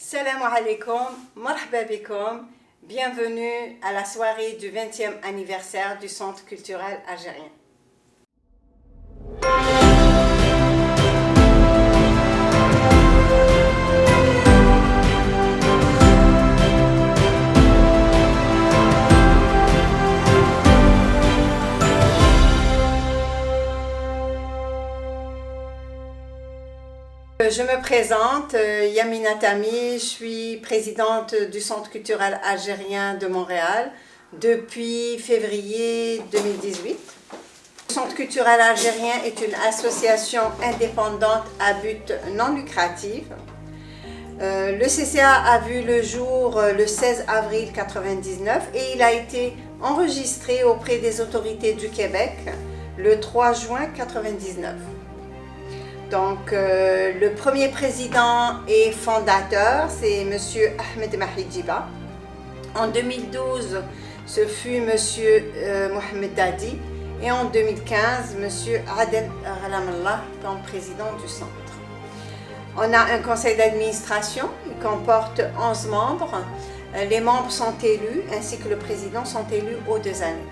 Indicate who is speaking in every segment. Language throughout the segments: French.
Speaker 1: Salam alaikum, marhaba bikoum, bienvenue à la soirée du 20e anniversaire du Centre culturel algérien. Je me présente, Yamina Tami, je suis présidente du Centre culturel algérien de Montréal depuis février 2018. Le Centre culturel algérien est une association indépendante à but non lucratif. Le CCA a vu le jour le 16 avril 1999 et il a été enregistré auprès des autorités du Québec le 3 juin 1999. Donc, le premier président et fondateur, c'est M. Ahmed Mahidjiba. En 2012, ce fut M. Mohamed Dadi. Et en 2015, M. Adel Ghalamallah comme président du centre. On a un conseil d'administration, il comporte 11 membres. Les membres sont élus, ainsi que le président, sont élus aux 2 années.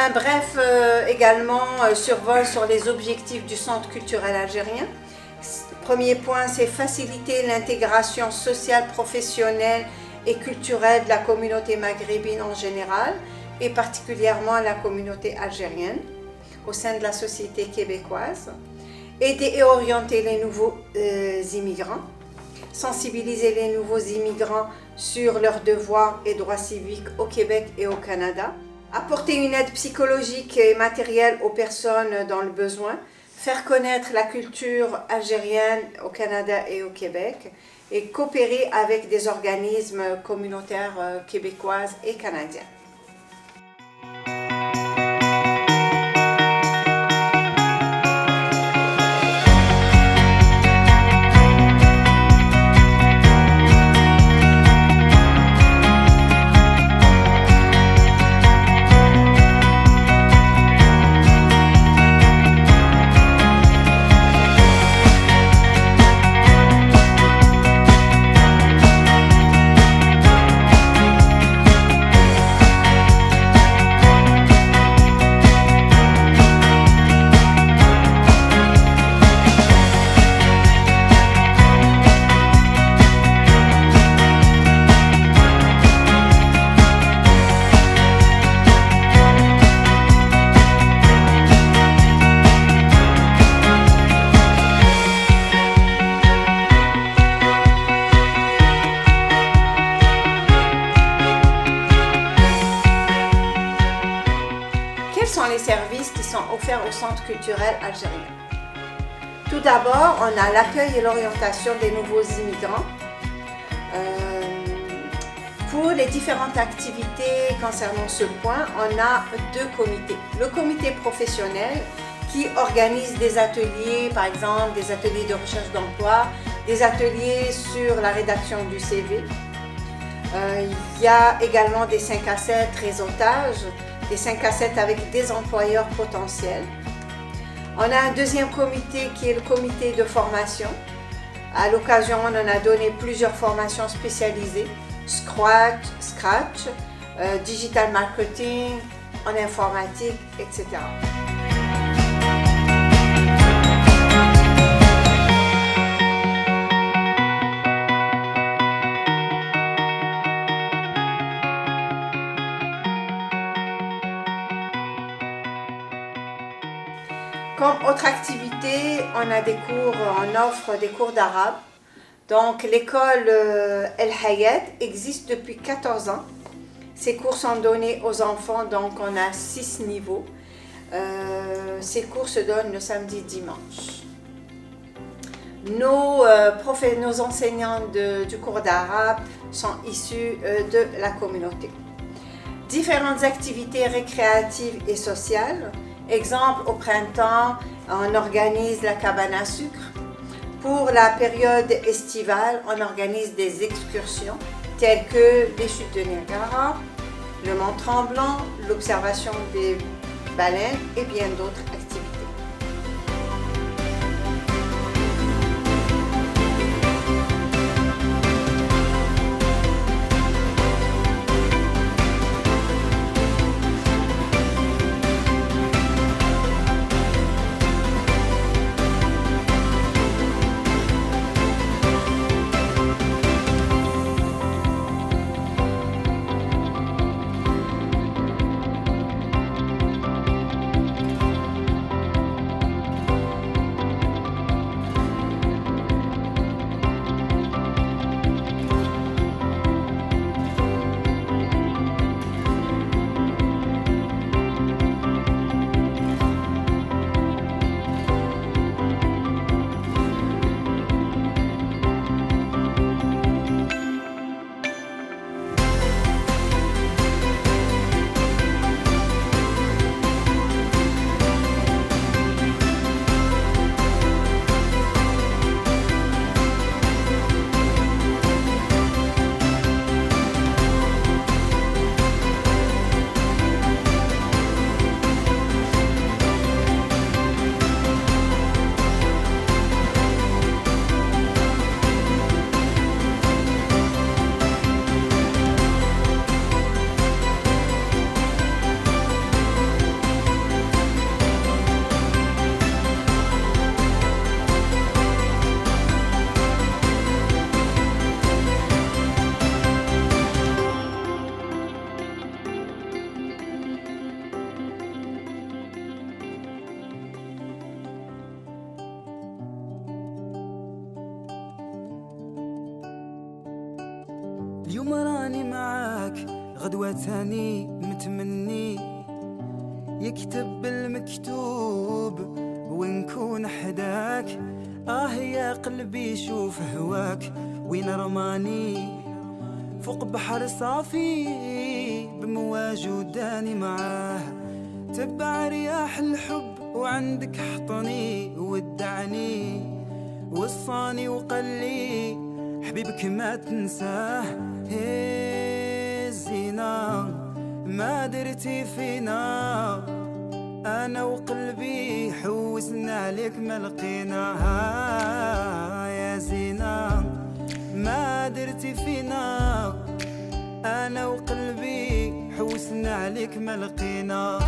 Speaker 1: Un bref survol sur les objectifs du Centre culturel algérien. Premier point, c'est faciliter l'intégration sociale, professionnelle et culturelle de la communauté maghrébine en général et particulièrement la communauté algérienne au sein de la société québécoise. Aider et orienter les nouveaux immigrants. Sensibiliser les nouveaux immigrants sur leurs devoirs et droits civiques au Québec et au Canada. Apporter une aide psychologique et matérielle aux personnes dans le besoin, faire connaître la culture algérienne au Canada et au Québec et coopérer avec des organismes communautaires québécoises et canadiens. Quels sont les services qui sont offerts au Centre culturel algérien? Tout d'abord, on a l'accueil et l'orientation des nouveaux immigrants. Pour les différentes activités concernant ce point, on a 2 comités. Le comité professionnel qui organise des ateliers, par exemple des ateliers de recherche d'emploi, des ateliers sur la rédaction du CV. Il y a également des 5 à 7 réseautages, des 5 à 7 avec des employeurs potentiels. On a un deuxième comité qui est le comité de formation. À l'occasion, on en a donné plusieurs formations spécialisées, Scratch, digital marketing, en informatique, etc. Comme autre activité, on offre des cours d'arabe. Donc l'école El Hayat existe depuis 14 ans. Ces cours sont donnés aux enfants, donc on a 6 niveaux. Ces cours se donnent le samedi et dimanche. Nos enseignants du cours d'arabe sont issus de la communauté. Différentes activités récréatives et sociales. Exemple, au printemps, on organise la cabane à sucre. Pour la période estivale, on organise des excursions telles que les chutes de Niagara, le Mont Tremblant, l'observation des baleines et bien d'autres activités.
Speaker 2: اليوم راني معاك غدوة تاني متمني يكتب المكتوب ونكون حداك يا قلبي شوف هواك وين رماني فوق بحر صافي بمواج وداني معاه تبع رياح الحب وعندك حطني ودعني وصاني وقلي حبيبك ما تنساه زينة ما درتي فينا أنا وقلبي حوسنا عليك ما لقيناها يا زينة ما درتي فينا أنا وقلبي حوسنا عليك ما لقينا.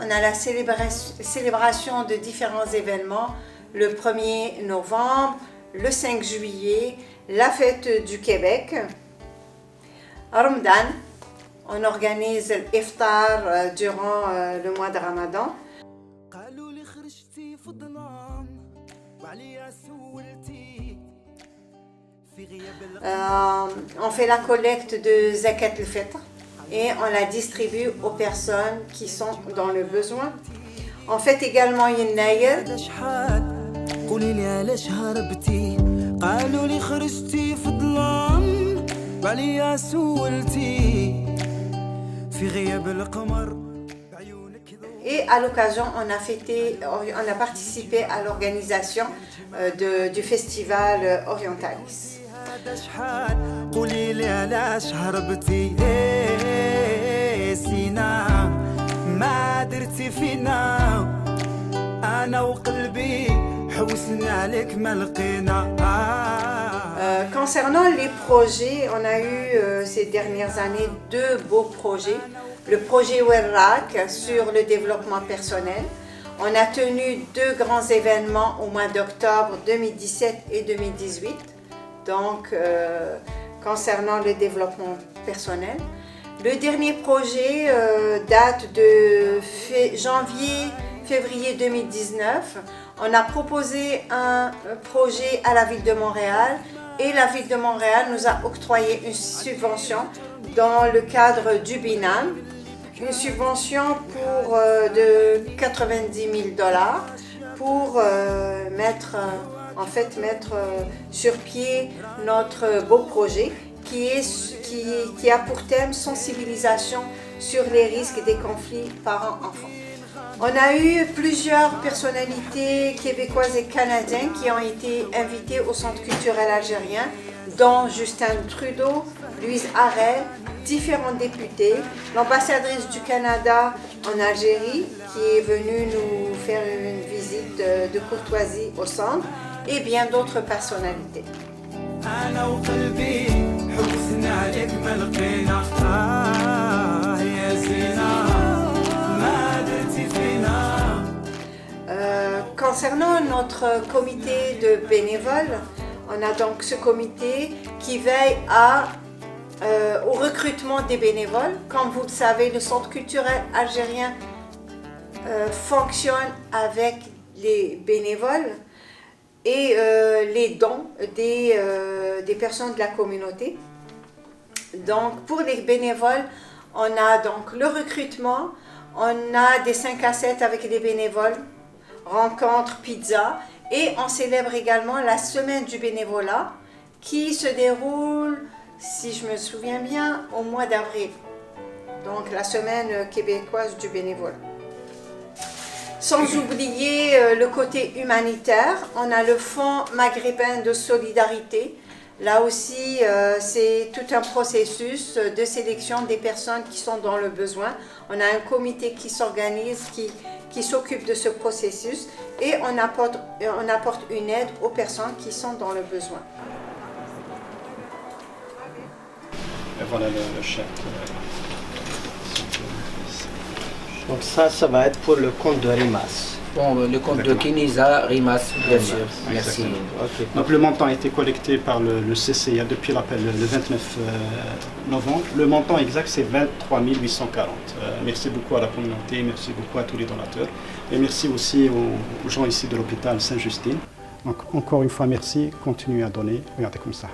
Speaker 1: On a la célébration de différents événements, le 1er novembre, le 5 juillet, la fête du Québec, Ramadan, on organise l'iftar durant le mois de Ramadan. On fait la collecte de Zakat al-Fitr et on la distribue aux personnes qui sont dans le besoin. On fait également une naïr.
Speaker 2: قولي لي علاش هربتي قالوا لي خرجتي في الظلام وعليا سولتي في غياب القمر بعيونك.
Speaker 1: Et à l'occasion, on a participé à l'organisation du festival Orientalis.
Speaker 2: قولي لي علاش هربتي سينا ما درتي فينا أنا وقلبي
Speaker 1: Concernant les projets, on a eu ces dernières années 2 beaux projets. Le projet Werrak sur le développement personnel. On a tenu 2 grands événements au mois d'octobre 2017 et 2018. Donc, concernant le développement personnel. Le dernier projet date de février 2019. On a proposé un projet à la ville de Montréal et la ville de Montréal nous a octroyé une subvention dans le cadre du BINAM une subvention de 90 000 $, pour mettre sur pied notre beau projet qui a pour thème sensibilisation sur les risques des conflits parents-enfants. On a eu plusieurs personnalités québécoises et canadiennes qui ont été invitées au Centre culturel algérien, dont Justin Trudeau, Louise Arel, différents députés, l'ambassadrice du Canada en Algérie qui est venue nous faire une visite de courtoisie au centre, et bien d'autres personnalités. Concernant notre comité de bénévoles, on a donc ce comité qui veille au recrutement des bénévoles. Comme vous le savez, le Centre culturel algérien fonctionne avec les bénévoles et les dons des personnes de la communauté. Donc pour les bénévoles, on a donc le recrutement, on a des 5 à 7 avec les bénévoles, rencontres, pizza, et on célèbre également la semaine du bénévolat qui se déroule, si je me souviens bien, au mois d'avril. Donc la semaine québécoise du bénévolat. Sans oublier le côté humanitaire, on a le Fonds maghrébin de solidarité. Là aussi, c'est tout un processus de sélection des personnes qui sont dans le besoin. On a un comité qui s'organise, qui s'occupe de ce processus, et on apporte une aide aux personnes qui sont dans le besoin.
Speaker 3: Et voilà le chèque.
Speaker 4: Donc ça va être pour le compte de RIMAS.
Speaker 5: Bon, le compte de Kenisa, RIMAS, bien sûr. Merci.
Speaker 3: Okay. Donc le montant a été collecté par le CCIA depuis l'appel le 29 novembre. Le montant exact, c'est 23 840. Merci beaucoup à la communauté, merci beaucoup à tous les donateurs. Et merci aussi aux gens ici de l'hôpital Sainte-Justine. Donc encore une fois, merci, continuez à donner. Regardez comme ça.